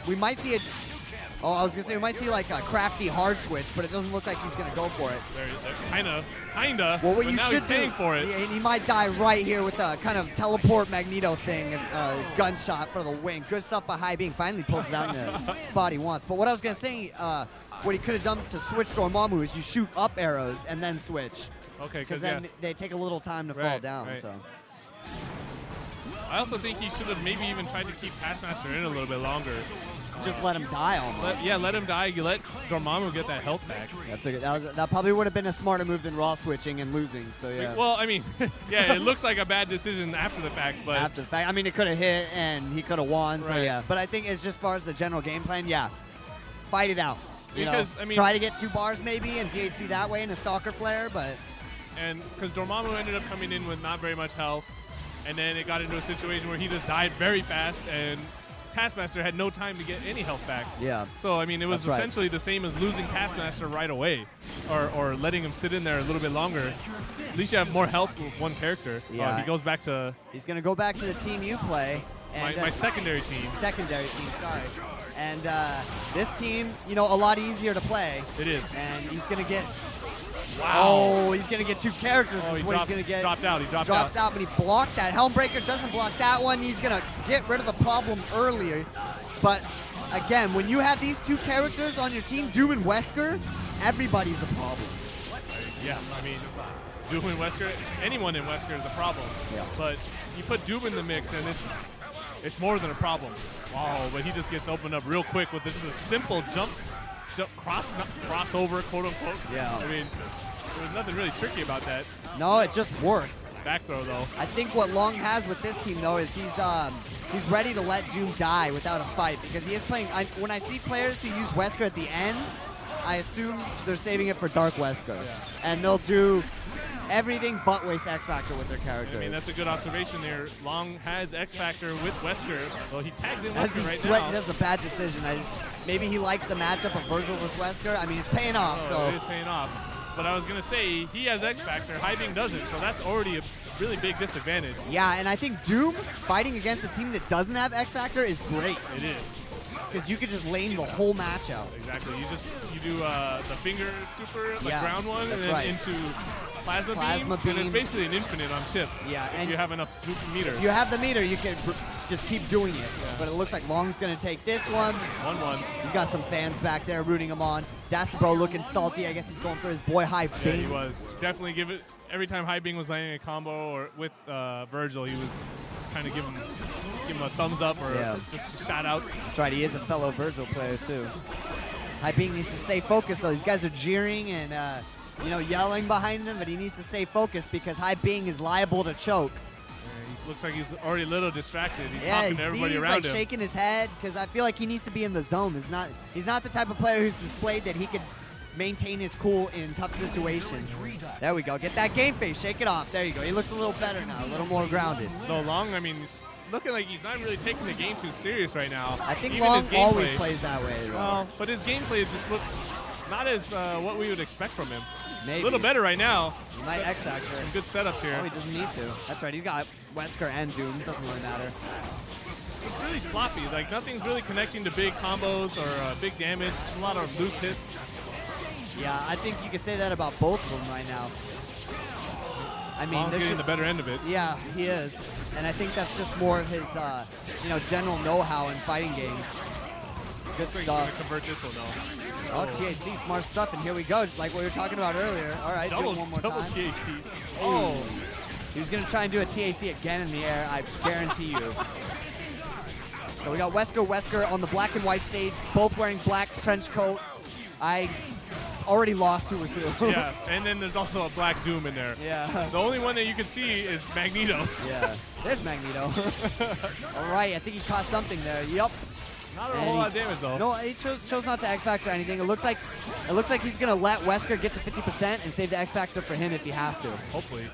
We might see a Oh, I was gonna say we might see like a crafty hard switch, but it doesn't look like he's gonna go for it. Kinda. Well, what but you now should he's paying for it. He might die right here with a kind of teleport Magneto thing, and gunshot for the win. Good stuff by High Being. Finally pulls it out in the spot he wants. But what I was gonna say, what he could have done to switch Dormammu is you shoot up arrows and then switch. Okay, because then they take a little time to fall down. Right. So. I also think he should have maybe even tried to keep Taskmaster in a little bit longer. Just let him die almost. Let him die. You let Dormammu get that health back. That probably would have been a smarter move than raw switching and losing. So yeah. Well, I mean, yeah, it looks like a bad decision after the fact, but after the fact, I mean, it could have hit and he could have won. So Right. yeah. But I think it's just as far as the general game plan. Yeah, fight it out. Because, I mean, try to get 2 bars maybe and DHC that way in a Stalker Flare, but. And because Dormammu ended up coming in with not very much health, and then it got into a situation where he just died very fast, and Taskmaster had no time to get any health back. Yeah. So, I mean, it was That's essentially the same as losing Taskmaster right away, or letting him sit in there a little bit longer. At least you have more health with one character. Yeah. He goes back to... He's going to go back to the team you play. And, my secondary team. Secondary team, sorry. And this team, a lot easier to play. It is. And he's going to get... Wow. Oh, he's going to get 2 characters. Oh, is what he's going to get. Dropped out. He dropped out, but he blocked that. Helmbreaker doesn't block that one. He's going to get rid of the problem earlier. But, again, when you have these 2 characters on your team, Doom and Wesker, everybody's a problem. Yeah, I mean, Doom and Wesker, anyone in Wesker is a problem. Yeah. But you put Doom in the mix, and it's more than a problem. Wow, but he just gets opened up real quick with this is a simple jump crossover, quote unquote. Yeah. I mean, there was nothing really tricky about that. No, it just worked. Back throw though. I think what Long has with this team though is he's ready to let Doom die without a fight because he is playing. When I see players who use Wesker at the end, I assume they're saving it for Dark Wesker, and they'll do everything but waste X Factor with their characters. I mean, that's a good observation there. Long has X Factor with Wesker. Well, he tags in As Wesker right sweat, now. That's a bad decision. Maybe he likes the matchup of Virgil versus Wesker. I mean, it's paying off. So it is paying off. But I was going to say, he has X Factor, Hybing doesn't, so that's already a really big disadvantage. Yeah, and I think Doom fighting against a team that doesn't have X Factor is great. It is. Because you could just lane the whole match out. Exactly. You do the finger super, ground one, and then into plasma beam, and it's basically an infinite on ship. Yeah, if and you have enough meters. If you have the meter, you can just keep doing it. But it looks like Long's going to take this one. 1-1. He's got some fans back there rooting him on. Dasabro looking salty. I guess he's going for his boy High Bing. Yeah, he was. Definitely give it. Every time High Bing was landing a combo or with Virgil, he was trying to give him a thumbs up or just shout outs. That's right. He is a fellow Virgil player too. High Bing needs to stay focused though. These guys are jeering and yelling behind him, but he needs to stay focused because High Bing is liable to choke. He looks like he's already a little distracted. He's talking to everybody around him. He's shaking his head because I feel like he needs to be in the zone. He's not the type of player who's displayed that he could maintain his cool in tough situations. There we go. Get that game face. Shake it off. There you go. He looks a little better now, a little more grounded. So Long, I mean, he's looking like he's not really taking the game too serious right now. I think even Long his always plays that way. Well, but his gameplay just looks not as what we would expect from him. Maybe. A little better right now. He might X Factor. Some good setups here. Oh, he doesn't need to. That's right. He's got Wesker and Doom. Doesn't really matter. It's really sloppy. Like, nothing's really connecting to big combos or big damage. A lot of loose hits. Yeah, I think you could say that about both of them right now. I mean, Long's getting the better end of it. Yeah, he is. And I think that's just more of his, general know-how in fighting games. Good stuff. He's going to convert this one, though. Oh, TAC, smart stuff, and here we go, like what we were talking about earlier. All right, do it one more time. TAC. Oh. He was going to try and do a TAC again in the air, I guarantee you. So we got Wesker on the black and white stage, both wearing black trench coat. I already lost 2-2. Yeah, and then there's also a black Doom in there. Yeah. The only one that you can see is Magneto. Yeah, there's Magneto. All right, I think he caught something there. Yep. Not a whole lot of damage though. No, he chose not to X Factor anything. It looks like he's gonna let Wesker get to 50% and save the X Factor for him if he has to. Hopefully.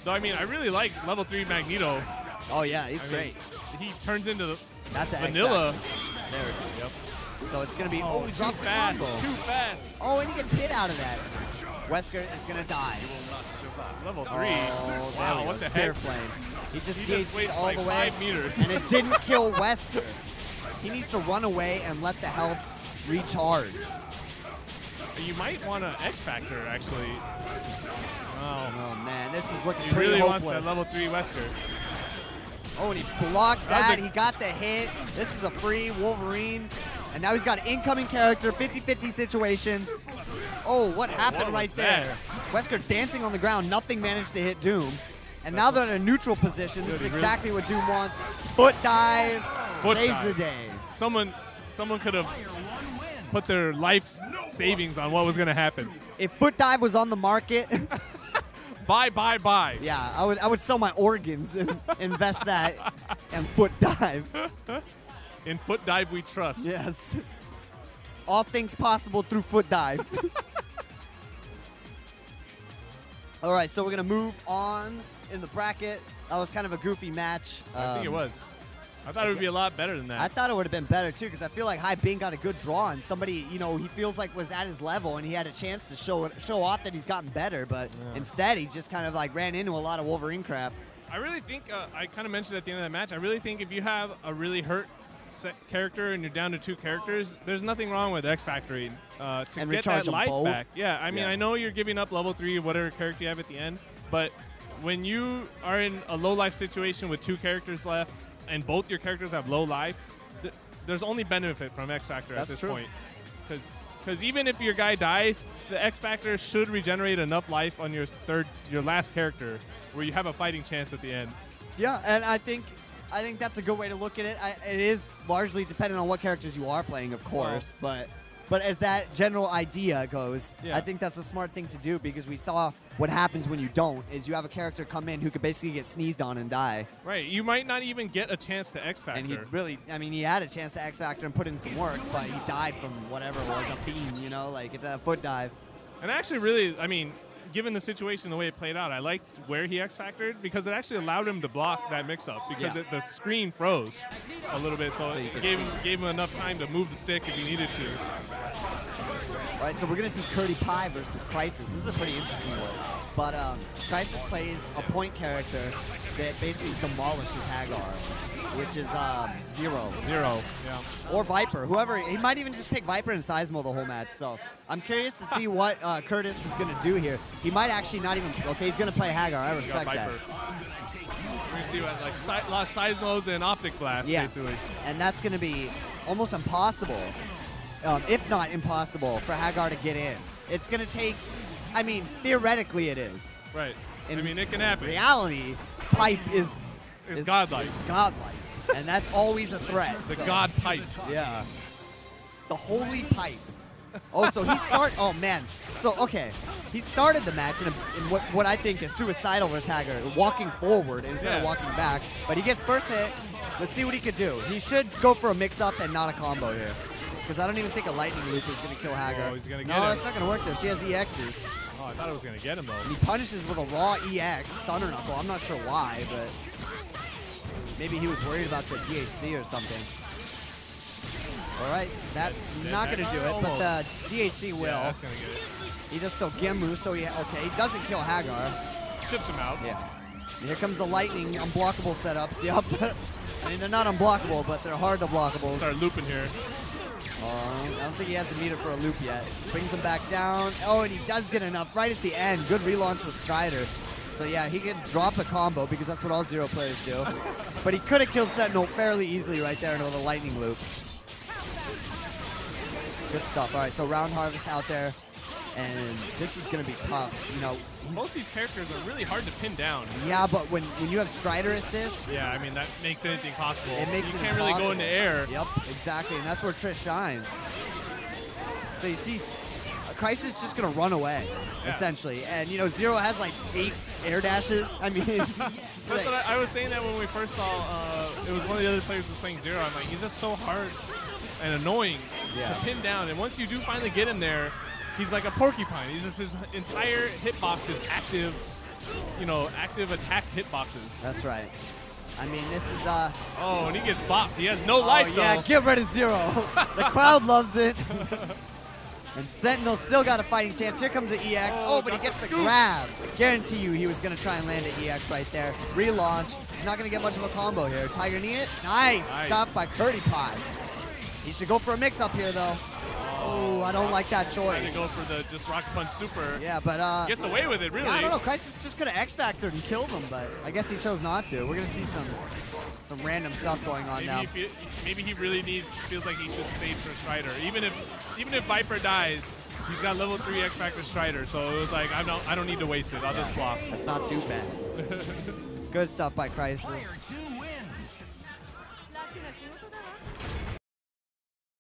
Though I mean, I really like level 3 Magneto. Oh yeah, he's great. He turns into the vanilla. There we go. Yep. So it's gonna be he drops fast. Too fast. Oh, and he gets hit out of that. Wesker is gonna die. Level 3. Oh, wow, what the heck? He just waits all like the way, 5 meters. and it didn't kill Wesker. He needs to run away and let the health recharge. You might want an X Factor, actually. Oh, man, this is looking He pretty really hopeless. wants that level 3 Wesker. Oh, and he blocked that. He got the hit. This is a free Wolverine. And now he's got an incoming character, 50-50 situation. Oh, what happened right there? Wesker dancing on the ground. Nothing managed to hit Doom. And now they're in a neutral position. This is exactly what Doom wants. Foot dive. Saves the day. Someone could have put their life savings on what was going to happen. If foot dive was on the market, Bye. yeah, I would sell my organs and invest that in foot dive. In foot dive we trust. Yes. All things possible through foot dive. All right, so we're going to move on in the bracket. That was kind of a goofy match. I think it was. I thought it would be a lot better than that. I thought it would have been better, too, because I feel like High Bing got a good draw on somebody, you know, he feels like was at his level, and he had a chance to show off that he's gotten better, but instead he just kind of, like, ran into a lot of Wolverine crap. I really think, I kind of mentioned at the end of that match, I really think if you have a really hurt character and you're down to 2 characters, there's nothing wrong with X Factory to get that life back. Yeah, I mean, I know you're giving up level 3 of whatever character you have at the end, but when you are in a low life situation with 2 characters left, and both your characters have low life, there's only benefit from X Factor at this point. Because even if your guy dies, the X Factor should regenerate enough life on your last character where you have a fighting chance at the end. Yeah, and I think that's a good way to look at it. It is largely dependent on what characters you are playing, of course, but as that general idea goes, I think that's a smart thing to do, because we saw what happens when you don't, is you have a character come in who could basically get sneezed on and die. Right, you might not even get a chance to X Factor. And he really, I mean, he had a chance to X Factor and put in some work, but he died from whatever it was, a beam, you know, like it's a foot dive. And actually really, I mean, given the situation, the way it played out, I liked where he X Factored, because it actually allowed him to block that mix-up, because the screen froze a little bit, so it gave him enough time to move the stick if he needed to. All right, so we're going to see Curdy Pie versus Crisis. This is a pretty interesting one. But Crisis plays a point character that basically demolishes Hagar, which is Zero. Yeah. Or Viper, whoever. He might even just pick Viper and Seismo the whole match. So I'm curious to see what Curtis is going to do here. He might actually not even. Okay, he's going to play Hagar. I respect that. We're going to see what, like, lost Seismos and Optic Blast, basically. And that's going to be almost impossible, if not impossible, for Hagar to get in. It's going to take. I mean, theoretically it is. Right. I mean, it can happen. Reality, Pipe is godlike. Godlike. And that's always a threat. The God Pipe. Yeah. The Holy Pipe. Oh, so oh, man. So, okay. He started the match in what I think is suicidal versus Hagar, walking forward instead of walking back. But he gets first hit. Let's see what he could do. He should go for a mix-up and not a combo here. Because I don't even think a lightning loop is going to kill Hagar. Oh, he's going to get him. No, him. that's not going to work though. She has EXs. Oh, I thought it was going to get him, though. And he punishes with a raw EX, Thunder Knuckle. I'm not sure why, but maybe he was worried about the DHC or something. All right, that's not going to do it, but the DHC will. Yeah, that's going to get it. He does so Gemu, so he doesn't kill Hagar. Chips him out. Yeah. And here comes the lightning unblockable setups. Yep. I mean, they're not unblockable, but they're hard to blockable. Start looping here. I don't think he has the meter for a loop yet. Brings him back down. Oh, and he does get enough right at the end. Good relaunch with Strider. So yeah, he can drop a combo because that's what all Zero players do. But he could have killed Sentinel fairly easily right there with a lightning loop. Good stuff. All right, so Round Harvest out there. And this is going to be tough. You know, both these characters are really hard to pin down. Yeah, but when you have Strider assist, yeah, I mean that makes anything possible. It makes you it can't really go into air. Yep, exactly, and that's where Trish shines. So you see, Crisis just gonna run away essentially, and you know Zero has like 8 air dashes. I mean, that's what I was saying that when we first saw. It was one of the other players was playing Zero. I'm like, he's just so hard and annoying to pin down, and once you do finally get him there. He's like a porcupine. He's just his entire hitbox is active, you know, active attack hitboxes. That's right. I mean, this is Oh, and he gets bopped. He has no life. Yeah, though. get rid of Zero. The crowd loves it. And Sentinel still got a fighting chance. Here comes the EX. Oh, but he gets the grab. Guarantee you, he was gonna try and land an EX right there. Relaunch. He's not gonna get much of a combo here. Tiger knee it. Nice. Stopped by Curdy Pie. He should go for a mix-up here, though. Ooh, I don't like that Trying choice. to go for the just Rocket Punch Super. Yeah, but Gets away with it, really. yeah, I don't know. Crisis just could have X-Factored and killed him, but I guess he chose not to. We're gonna see some random stuff going on now. Maybe he really feels like he should save for Strider. Even if Viper dies, he's got level 3 X Factor Strider, so it was like I don't need to waste it. I'll just block. That's not too bad. Good stuff by Crisis.